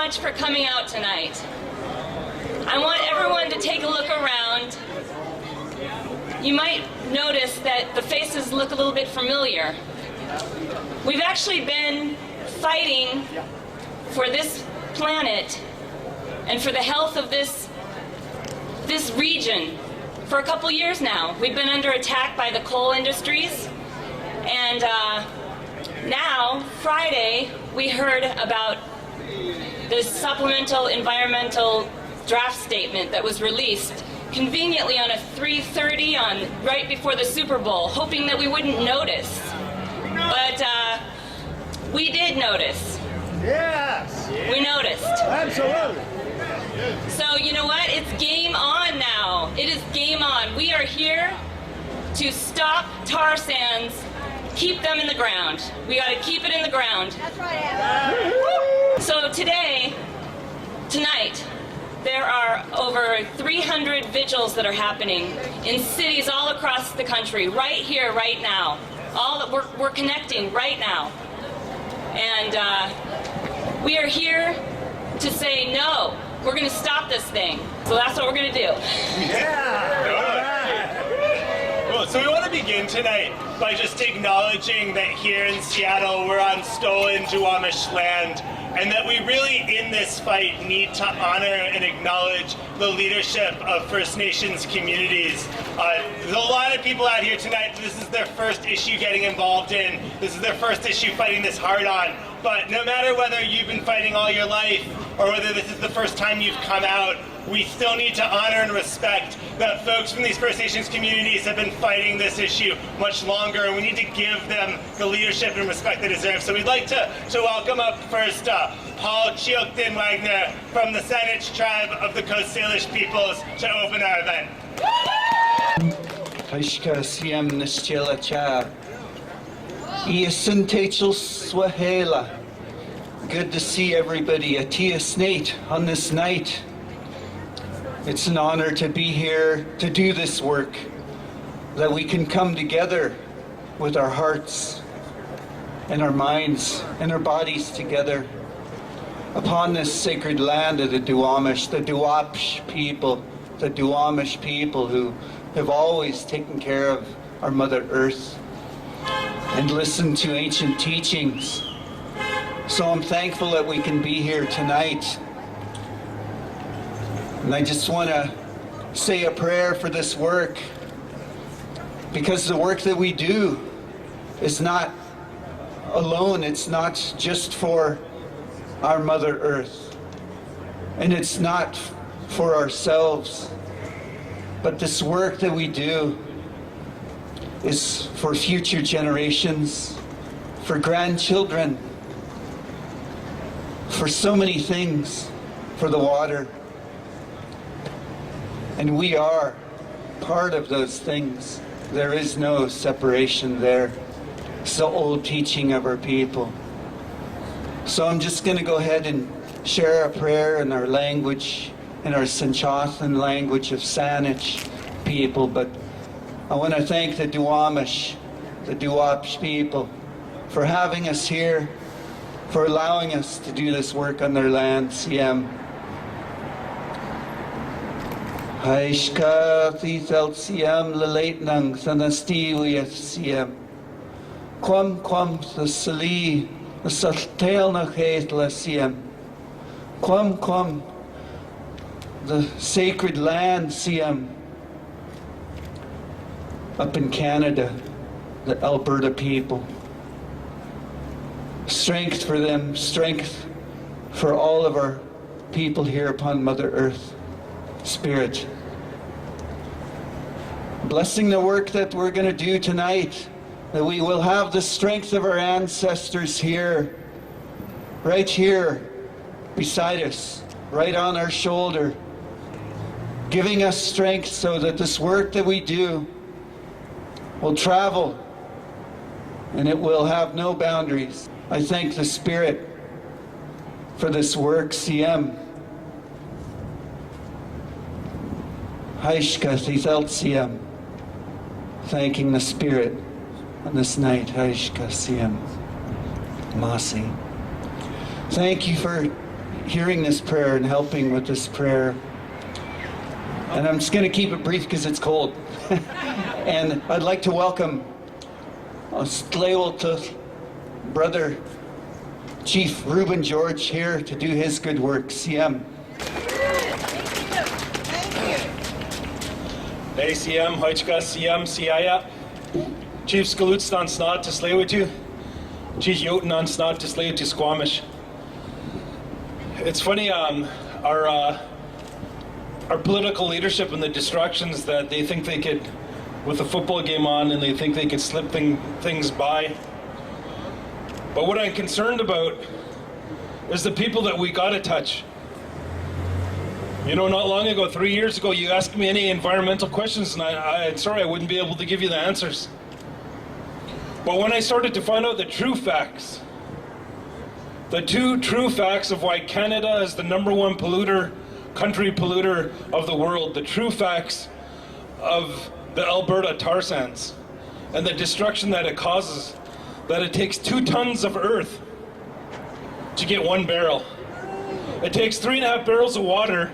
much for coming out tonight. I want everyone to take a look around. You might notice that the faces look a little bit familiar. We've actually been fighting for this planet and for the health of this region for a couple years now. We've been under attack by the coal industries, and now, Friday, we heard about this supplemental environmental draft statement that was released conveniently on a 3:30 right before the Super Bowl, hoping that we wouldn't notice. But we did notice. Yes. We noticed. Absolutely. So you know what? It's game on now. It is game on. We are here to stop tar sands, keep them in the ground. We got to keep it in the ground. That's right, Abby. So tonight, there are over 300 vigils that are happening in cities all across the country, right here, right now. All that we're connecting right now. And we are here to say no. We're going to stop this thing. So that's what we're going to do. Yeah. Cool. So we want to begin tonight by just acknowledging that here in Seattle we're on stolen Duwamish land, and that we really, in this fight, need to honor and acknowledge the leadership of First Nations communities. There's a lot of people out here tonight, this is their first issue getting involved in. This is their first issue fighting this hard on. But no matter whether you've been fighting all your life or whether this is the first time you've come out, we still need to honor and respect that folks from these First Nations communities have been fighting this issue much longer, and we need to give them the leadership and respect they deserve. So we'd like to welcome up first Paul Chioktin Wagner from the Sundance tribe of the Coast Salish peoples to open our event. Good to see everybody at Nate on this night. It's an honor to be here to do this work, that we can come together with our hearts and our minds and our bodies together upon this sacred land of the Duwamish, the Duwapsh people, the Duwamish people who have always taken care of our Mother Earth and listened to ancient teachings. So I'm thankful that we can be here tonight. And I just want to say a prayer for this work, because the work that we do is not alone. It's not just for our Mother Earth, and it's not for ourselves, but this work that we do is for future generations, for grandchildren, for so many things, for the water. And we are part of those things. There is no separation there. It's the old teaching of our people. So I'm just going to go ahead and share a prayer in our language, in our Sanchothan language of Saanich people. But I want to thank the Duwamish, the Duwapsh people, for having us here, for allowing us to do this work on their land, CM. Haishka thithel CM lelaitnang thanastiwiyat CM. Quam the sali, the saltail na la CM. Quam the sacred land, CM. Up in Canada, the Alberta people. Strength for them, strength for all of our people here upon Mother Earth. Spirit. Blessing the work that we're going to do tonight, that we will have the strength of our ancestors here, right here beside us, right on our shoulder, giving us strength so that this work that we do will travel and it will have no boundaries. I thank the Spirit for this work, CM. Haishka Thithelt CM. Thanking the Spirit on this night. Haishka CM. Masi. Thank you for hearing this prayer and helping with this prayer. And I'm just going to keep it brief because it's cold. And I'd like to welcome Brother Chief Reuben George here to do his good work. CM. Hey CM, Hojka CM, Siaya. Chief Skalutstan Snot to Slawitu. Chief Jotunan Snot to Slawitu Squamish. It's funny, our political leadership and the distractions that they think they could, with the football game on, and they think they could slip things by. But what I'm concerned about is the people that we gotta touch. You know, not long ago, 3 years ago, you asked me any environmental questions, and I'm sorry, I wouldn't be able to give you the answers. But when I started to find out the true facts, the two true facts of why Canada is the #1 country polluter of the world, the true facts of the Alberta tar sands and the destruction that it causes, that it takes 2 tons of earth to get 1 barrel. It takes 3.5 barrels of water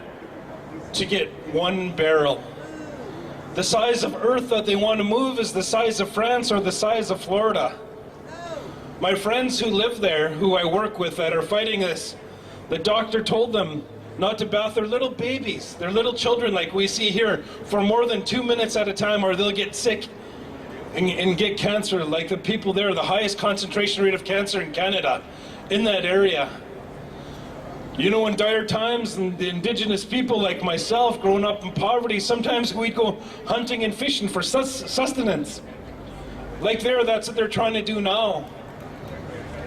to get 1 barrel. The size of earth that they want to move is the size of France or the size of Florida. My friends who live there, who I work with that are fighting this, the doctor told them not to bath their little babies, their little children like we see here, for more than 2 minutes at a time, or they'll get sick and get cancer. Like the people there, the highest concentration rate of cancer in Canada, in that area. You know, in dire times, and the indigenous people like myself, growing up in poverty, sometimes we'd go hunting and fishing for sustenance. Like that's what they're trying to do now.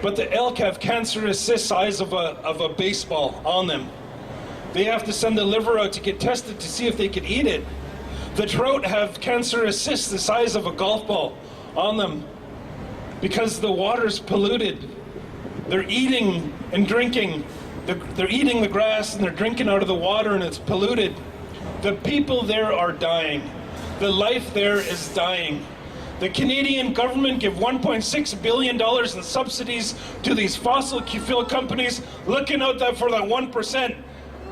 But the elk have cancerous cysts size of a baseball on them. They have to send the liver out to get tested to see if they could eat it. The trout have cancerous cysts the size of a golf ball on them because the water's polluted. They're eating and drinking. They're eating the grass and they're drinking out of the water, and it's polluted. The people there are dying. The life there is dying. The Canadian government give $1.6 billion in subsidies to these fossil fuel companies, looking out for that 1%,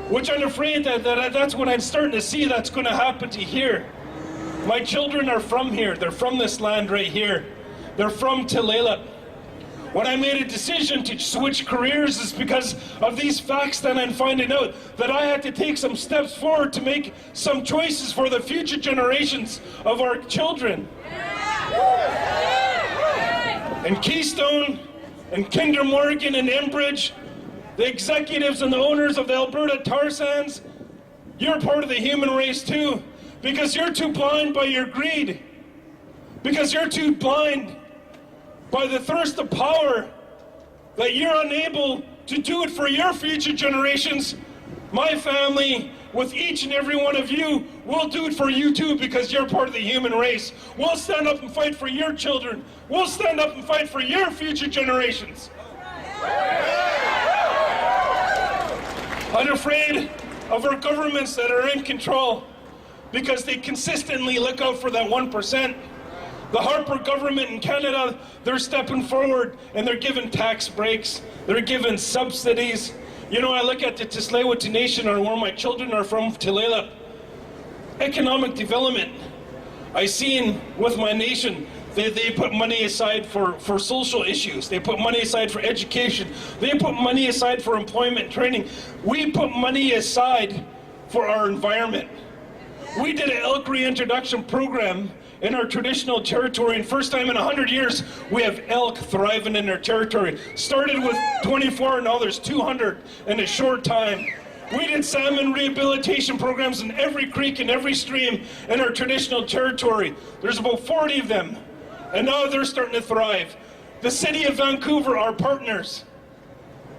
which I'm afraid that's what I'm starting to see that's going to happen to here. My children are from here. They're from this land right here. They're from Tulalip. When I made a decision to switch careers is because of these facts that I'm finding out, that I had to take some steps forward to make some choices for the future generations of our children. And Keystone and Kinder Morgan and Enbridge, the executives and the owners of the Alberta tar sands, you're part of the human race too, because you're too blind by your greed, because you're too blind by the thirst of power, that you're unable to do it for your future generations. My family, with each and every one of you, will do it for you too, because you're part of the human race. We'll stand up and fight for your children. We'll stand up and fight for your future generations. I'm afraid of our governments that are in control because they consistently look out for that 1%. The Harper government in Canada, they're stepping forward and they're giving tax breaks, they're giving subsidies. You know, I look at the Tsleil-Waututh Nation, or where my children are from, Tulalip. Economic development. I seen with my nation, they put money aside for social issues. They put money aside for education. They put money aside for employment training. We put money aside for our environment. We did an elk reintroduction program in our traditional territory, and first time in 100 years, we have elk thriving in our territory. Started with 24, and now there's 200 in a short time. We did salmon rehabilitation programs in every creek and every stream in our traditional territory. There's about 40 of them, and now they're starting to thrive. The city of Vancouver, our partners,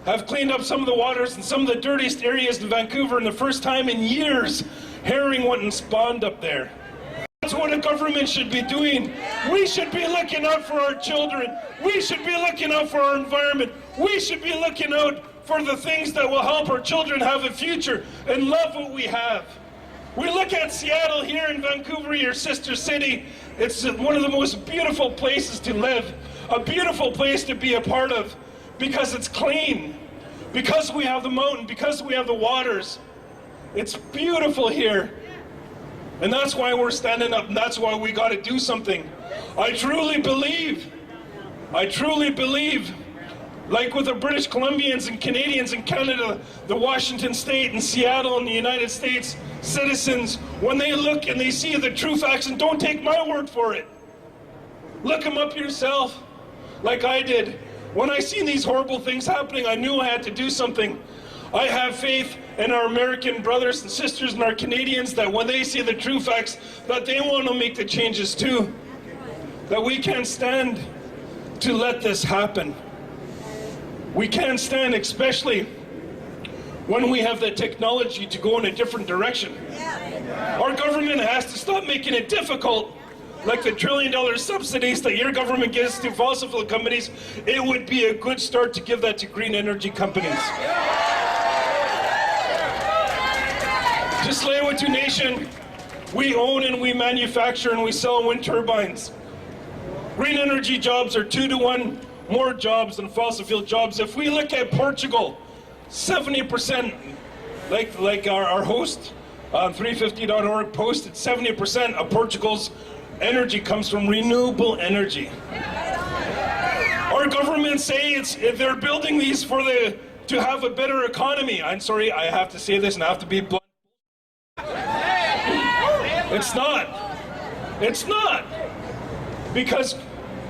have cleaned up some of the waters in some of the dirtiest areas in Vancouver, and the first time in years, herring went and spawned up there. That's what a government should be doing. We should be looking out for our children. We should be looking out for our environment. We should be looking out for the things that will help our children have a future and love what we have. We look at Seattle here in Vancouver, your sister city. It's one of the most beautiful places to live, a beautiful place to be a part of, because it's clean. because we have the mountain, because we have the waters. It's beautiful here. And that's why we're standing up, and that's why we got to do something. I truly believe, like with the British Columbians and Canadians in Canada, the Washington State and Seattle and the United States citizens, when they look and they see the true facts, and don't take my word for it. Look them up yourself, like I did. When I seen these horrible things happening, I knew I had to do something. I have faith in our American brothers and sisters and our Canadians that when they see the true facts, that they want to make the changes too. That we can't stand to let this happen. We can't stand, especially when we have the technology to go in a different direction. Our government has to stop making it difficult, like the $1 trillion subsidies that your government gives to fossil fuel companies. It would be a good start to give that to green energy companies. To Tsleil-Waututh Nation, we own and we manufacture and we sell wind turbines. Green energy jobs are 2 to 1 more jobs than fossil fuel jobs. If we look at Portugal, 70%, like our host on 350.org posted, 70% of Portugal's energy comes from renewable energy. Our governments say they're building these to have a better economy. I'm sorry, I have to say this and I have to be blunt. It's not. It's not. Because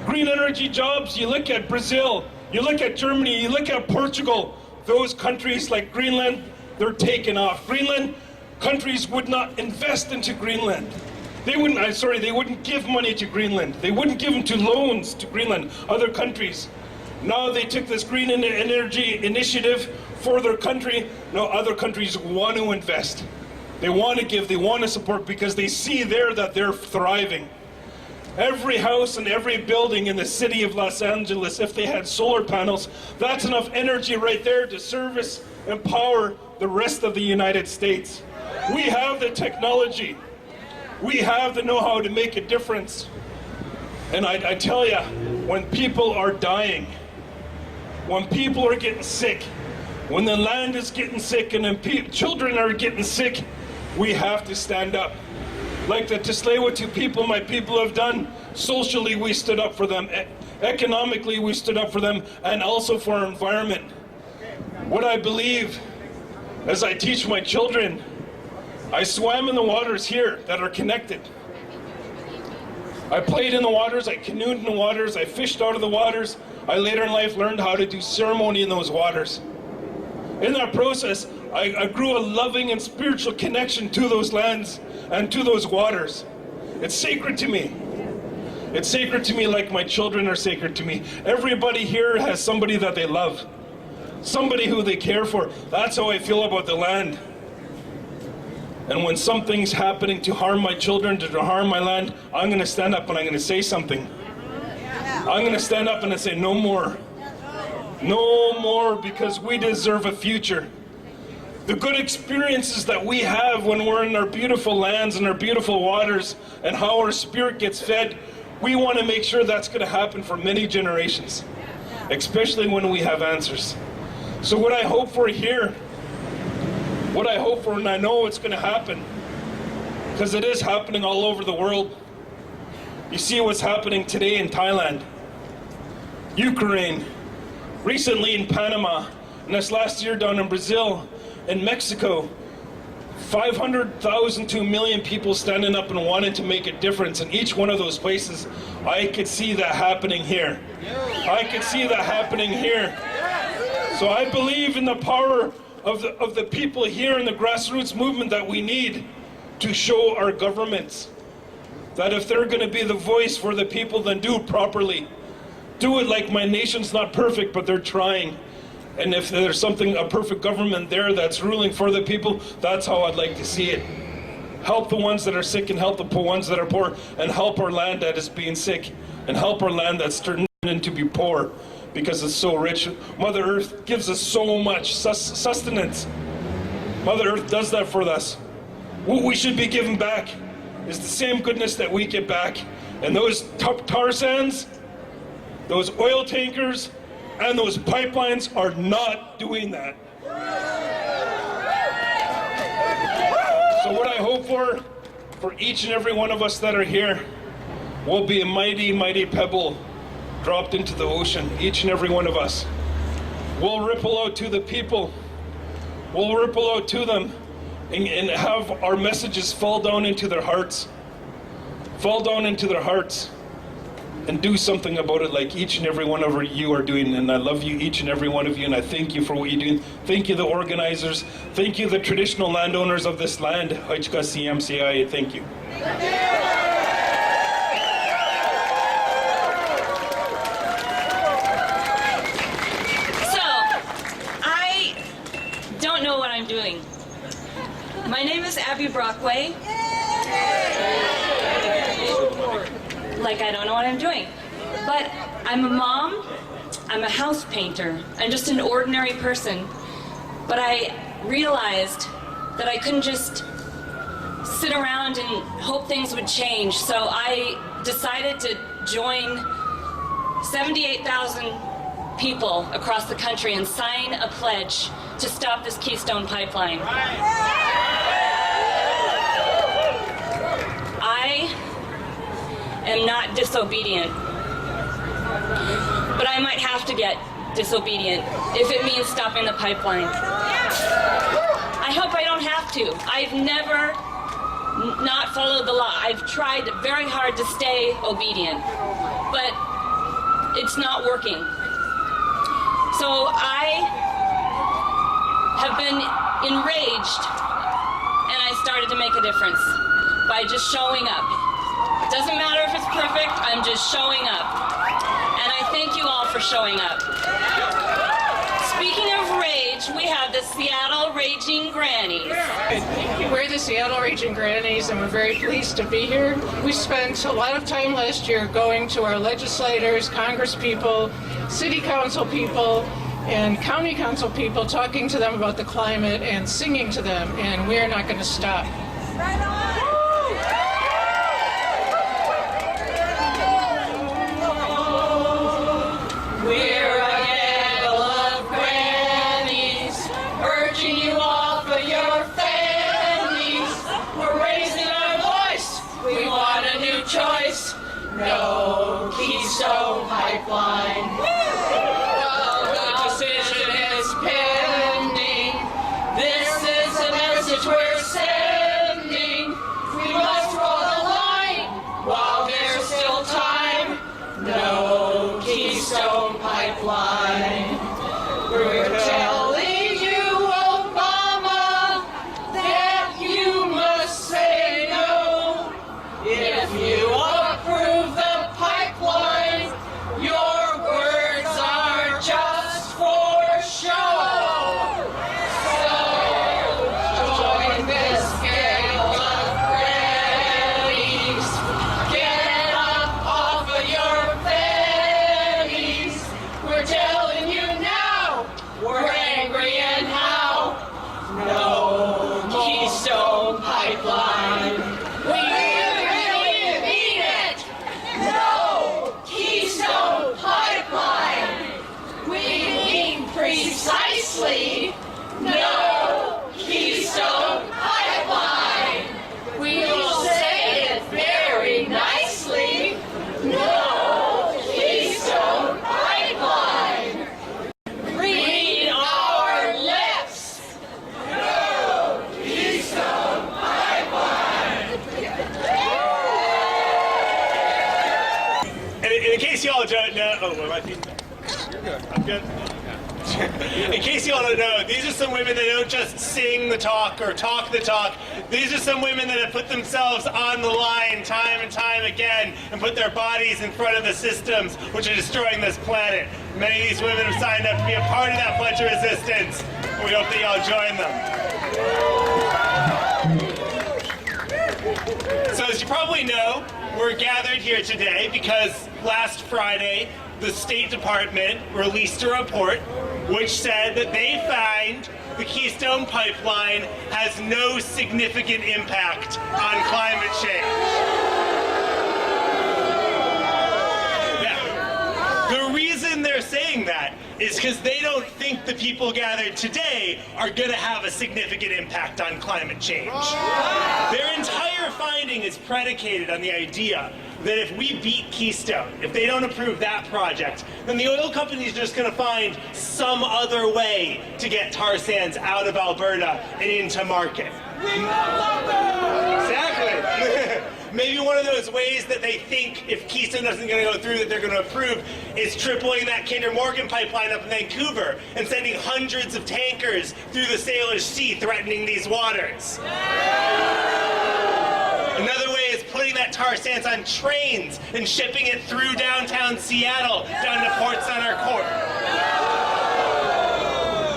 green energy jobs, you look at Brazil, you look at Germany, you look at Portugal, those countries like Greenland, they're taken off. Greenland, countries would not invest into Greenland. They wouldn't give money to Greenland. They wouldn't give them to loans to Greenland, other countries. Now they took this green energy initiative for their country. Now other countries want to invest. They want to give, they want to support because they see there that they're thriving. Every house and every building in the city of Los Angeles, if they had solar panels, that's enough energy right there to service and power the rest of the United States. We have the technology. We have the know-how to make a difference. And I tell you, when people are dying, when people are getting sick, when the land is getting sick and then children are getting sick, we have to stand up. Like the Tsleil-Waututh people, my people have done. Socially, we stood up for them. Economically, we stood up for them, and also for our environment. What I believe, as I teach my children, I swam in the waters here that are connected. I played in the waters, I canoed in the waters, I fished out of the waters. I later in life learned how to do ceremony in those waters. In that process, I grew a loving and spiritual connection to those lands and to those waters. It's sacred to me. It's sacred to me like my children are sacred to me. Everybody here has somebody that they love, somebody who they care for. That's how I feel about the land. And when something's happening to harm my children, to harm my land, I'm going to stand up and I'm going to say something. I'm going to stand up and say no more. No more, because we deserve a future. The good experiences that we have when we're in our beautiful lands and our beautiful waters and how our spirit gets fed, we want to make sure that's going to happen for many generations, especially when we have answers. So what I hope for here, what I hope for, and I know it's going to happen, because it is happening all over the world. You see what's happening today in Thailand, Ukraine, recently in Panama, and this last year down in Brazil, in Mexico. 500,000 to 1 million people standing up and wanting to make a difference in each one of those places. I could see that happening here. I could see that happening here. So I believe in the power of the people here in the grassroots movement that we need to show our governments that if they're going to be the voice for the people, then do it properly. Do it like my nation's not perfect, but they're trying. And if there's a perfect government there that's ruling for the people, that's how I'd like to see it. Help the ones that are sick and help the ones that are poor, and help our land that is being sick, and help our land that's turned into be poor because it's so rich. Mother Earth gives us so much sustenance. Mother Earth does that for us. What we should be giving back is the same goodness that we get back. And those tar sands, those oil tankers, And those pipelines are not doing that. So what I hope for each and every one of us that are here, will be a mighty, mighty pebble dropped into the ocean, each and every one of us. We'll ripple out to the people. We'll ripple out to them and have our messages fall down into their hearts. Fall down into their hearts and do something about it like each and every one of you are doing. And I love you, each and every one of you, and I thank you for what you're doing. Thank you, the organizers. Thank you, the traditional landowners of this land. HCMCI, thank you. Don't know what I'm doing. My name is Abby Brockway. Like I don't know what I'm doing. But I'm a mom, I'm a house painter, I'm just an ordinary person. But I realized that I couldn't just sit around and hope things would change. So I decided to join 78,000 people across the country and sign a pledge to stop this Keystone pipeline. I am not disobedient, but I might have to get disobedient if it means stopping the pipeline. I hope I don't have to. I've never not followed the law. I've tried very hard to stay obedient, but it's not working. So I have been enraged, and I started to make a difference by just showing up. It doesn't matter if it's perfect, I'm just showing up. And I thank you all for showing up. Speaking of rage, we have the Seattle Raging Grannies. We're the Seattle Raging Grannies, and we're very pleased to be here. We spent a lot of time last year going to our legislators, Congress people, city council people, and county council people, talking to them about the climate and singing to them, and we're not going to stop. We're a gaggle of grannies, urging you all for your families. We're raising our voice, we want a new choice. No Keystone Pipeline. Well, the decision is pending. This is the message we're sending. We must draw the line while there's still time. No Keystone Pipeline. We're telling you, Obama, that you must say no. If you approve the pipeline, your words are just for show. So join this gaggle of grannies. Get up off of your fannies. We're telling you now, we're angry and how. No Keystone Pipeline. We really mean it. No Keystone Pipeline. We mean precisely no Keystone Pipeline. We will say it very nicely. No Keystone Pipeline. Read our lips. No Keystone Pipeline. And in case y'all don't know, oh, am I feeding back? You're good. I'm good. In case y'all don't know, these are some women that don't just sing the talk or talk the talk. These are some women that have put themselves on the line time and time again and put their bodies in front of the systems which are destroying this planet. Many of these women have signed up to be a part of that pledge of resistance. And we hope that y'all join them. So as you probably know, we're gathered here today because last Friday, the State Department released a report which said that they find the Keystone Pipeline has no significant impact on climate change. Yeah. The reason they're they're saying that is because they don't think the people gathered today are going to have a significant impact on climate change. Their entire finding is predicated on the idea that if we beat Keystone, if they don't approve that project, then the oil companies are just going to find some other way to get tar sands out of Alberta and into market. Exactly. Maybe one of those ways that they think if Keystone isn't going to go through that they're going to approve is tripling that Kinder Morgan pipeline up in Vancouver and sending hundreds of tankers through the Salish Sea threatening these waters. Another way is putting that tar sands on trains and shipping it through downtown Seattle down to Port Center Court.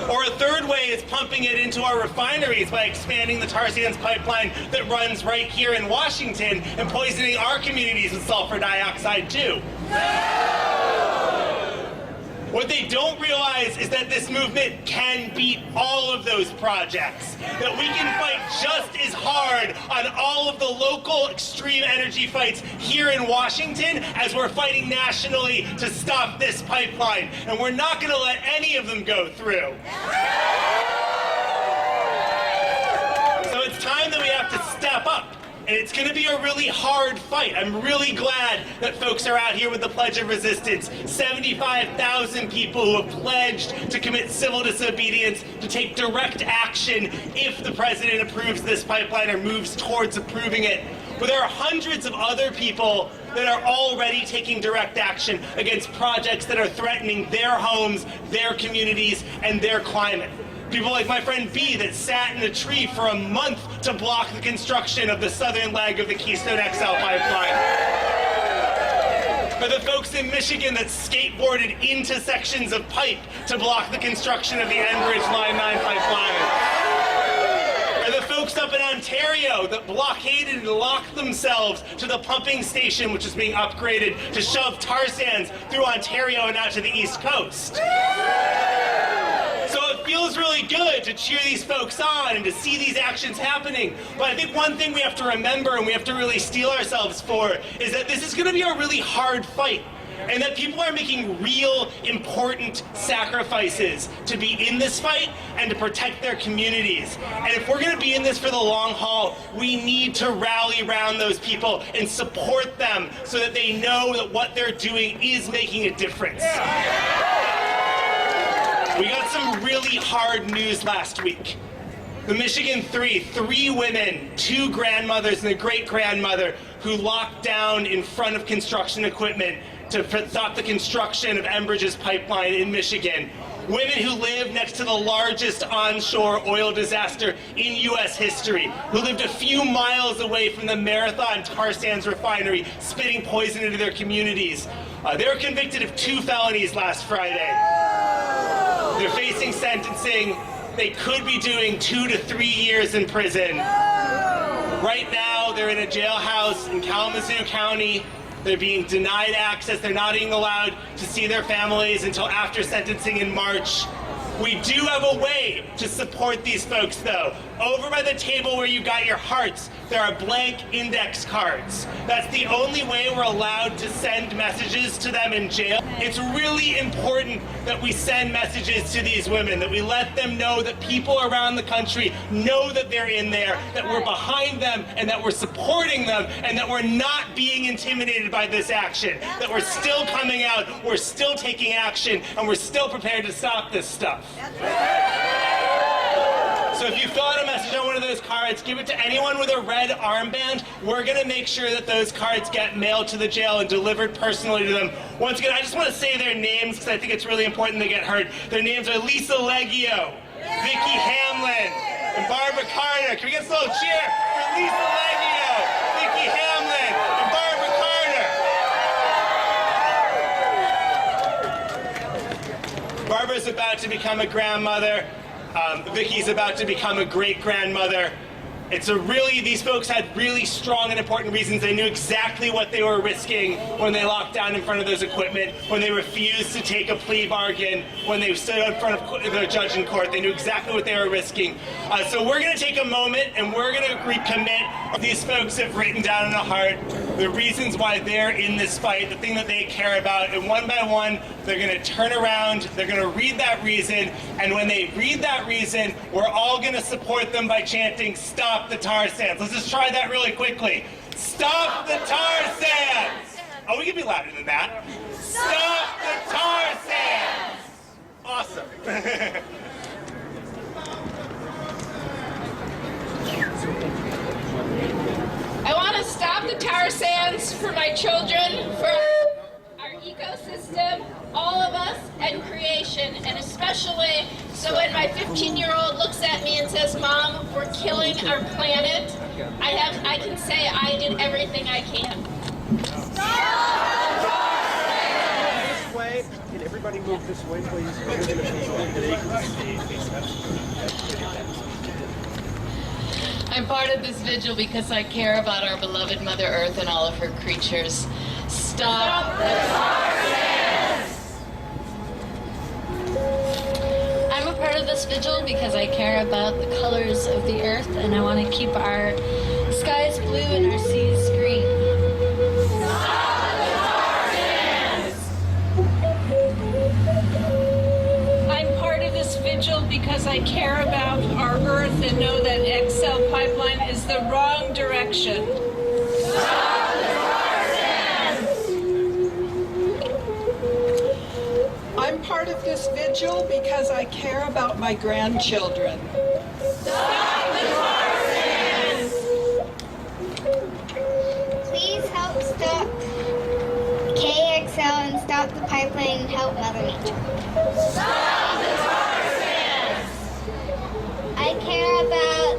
Or a third way is pumping it into our refineries by expanding the tar sands pipeline that runs right here in Washington and poisoning our communities with sulfur dioxide too. What they don't realize is that this movement can beat all of those projects. That we can fight just as hard on all of the local extreme energy fights here in Washington as we're fighting nationally to stop this pipeline. And we're not going to let any of them go through. So it's time that we have to step up. And it's going to be a really hard fight. I'm really glad that folks are out here with the Pledge of Resistance. 75,000 people who have pledged to commit civil disobedience, to take direct action if the president approves this pipeline or moves towards approving it. But there are hundreds of other people that are already taking direct action against projects that are threatening their homes, their communities, and their climate. People like my friend B that sat in a tree for a month to block the construction of the southern leg of the Keystone XL pipeline. Or the folks in Michigan that skateboarded into sections of pipe to block the construction of the Enbridge Line 9 pipeline. Or the folks up in Ontario that blockaded and locked themselves to the pumping station which is being upgraded to shove tar sands through Ontario and out to the East Coast. So it feels really good to cheer these folks on and to see these actions happening. But I think one thing we have to remember and we have to really steel ourselves for is that this is going to be a really hard fight. And that people are making real important sacrifices to be in this fight and to protect their communities. And if we're going to be in this for the long haul, we need to rally around those people and support them so that they know that what they're doing is making a difference. We got some really hard news last week. The Michigan three women, 2 grandmothers and a great-grandmother who locked down in front of construction equipment to stop the construction of Enbridge's pipeline in Michigan. Women who live next to the largest onshore oil disaster in U.S. history, who lived a few miles away from the Marathon tar sands refinery, spitting poison into their communities. They were convicted of 2 felonies last Friday. They're facing sentencing. They could be doing 2 to 3 years in prison. Right now, they're in a jailhouse in Kalamazoo County. They're being denied access. They're not even allowed to see their families until after sentencing in March. We do have a way to support these folks, though. Over by the table where you got your hearts, there are blank index cards. That's the only way we're allowed to send messages to them in jail. It's really important that we send messages to these women, that we let them know that people around the country know that they're in there, that we're behind them, and that we're supporting them, and that we're not being intimidated by this action, that we're still coming out, we're still taking action, and we're still prepared to stop this stuff. So if you fill out a message on one of those cards, give it to anyone with a red armband. We're going to make sure that those cards get mailed to the jail and delivered personally to them. Once again, I just want to say their names because I think it's really important they get heard. Their names are Lisa Leggio, Vicki Hamlin, and Barbara Carter. Can we get a little cheer for Lisa Leggio, Vicki Hamlin, and Barbara Carter? Barbara's about to become a grandmother. Vicky's about to become a great-grandmother. These folks had really strong and important reasons. They knew exactly what they were risking when they locked down in front of those equipment, when they refused to take a plea bargain, when they stood in front of the judge in court. They knew exactly what they were risking. So we're going to take a moment and we're going to recommit. These folks have written down in the heart the reasons why they're in this fight, the thing that they care about, and one by one, they're going to turn around, they're going to read that reason, and when they read that reason, we're all going to support them by chanting, "Stop the tar sands." Let's just try that really quickly. Stop the tar sands! Oh, we can be louder than that. Stop the tar sands! Awesome. I want to stop the tar sands for my children, for our ecosystem, all of us, and creation, and especially so when my 15-year-old looks at me and says, "Mom, we're killing our planet," I can say I did everything I can. This way. Can everybody move this way, please? I'm part of this vigil because I care about our beloved Mother Earth and all of her creatures. Stop the tar sands! I'm a part of this vigil because I care about the colors of the earth and I want to keep our skies blue and our seas green. Stop the tar sands! I'm part of this vigil because I care about our earth and know that XL pipeline is the wrong direction. Stop the tar sands! I'm part of this vigil because I care about my grandchildren. Stop the tar sands! Please help stop KXL and stop the pipeline and help Mother Nature. Stop the tar sands! I care about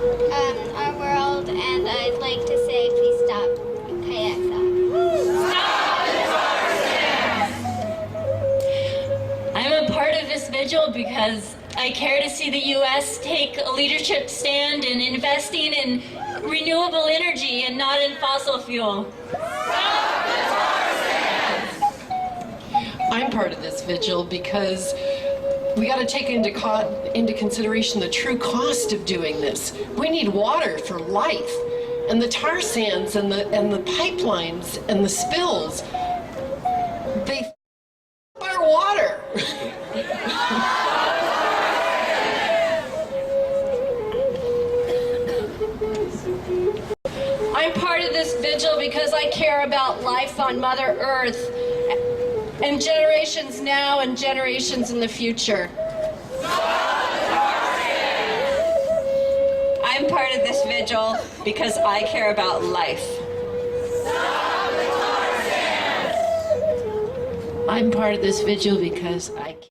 our world and I'd like to say please stop KXL. Stop the tar sands! I'm a part of this vigil because I care to see the U.S. take a leadership stand in investing in renewable energy and not in fossil fuel. Stop the tar sands! I'm part of this vigil because we got to take into consideration the true cost of doing this. We need water for life, and the tar sands and the pipelines and the spills, they our water. I'm part of this vigil because I care about life on Mother Earth and generations now and generations in the future. I'm part of this vigil because I care about life. I'm part of this vigil because I